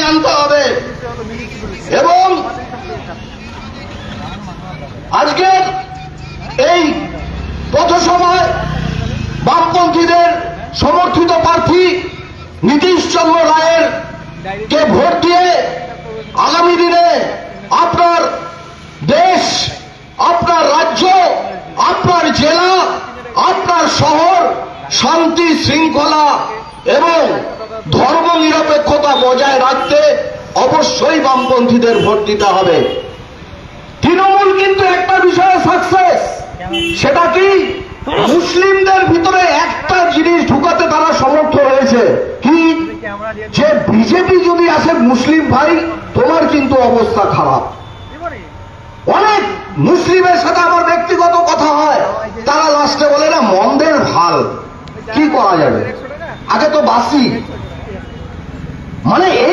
আনতে হবে। এবং আজকের এই পথসভায় বামপন্থীদের সমর্থিত প্রার্থী নীতিশ চন্দ্র রায়ের কে ভোট দিয়ে আগামী দিনে আপনার দেশ, আপনার রাজ্য, আপনার জেলা, আপনার শহর শান্তি শৃঙ্খলা এবং ধর্মনিরপেক্ষতা বজায় রাখতে অবশ্যই বামপন্থীদের ভোট দিতে হবে। তৃণমূল কিন্তু একটা বিষয়ে সাকসেস, সেটা কি মুসলিমদের ভিতরে একটা জিনিস ঢুকাতে তারা সমর্থ হয়েছে, কি যে বিজেপি যদি আসে মুসলিম ভাই তোমার কিন্তু অবস্থা খারাপ। অনেক মুসলিমের সাথে আমার ব্যক্তিগত কথা হয়, তারা লাস্টে বলে না মন্দের ভাল, কি করা যাবে, আগে তো বাসি, মানে এই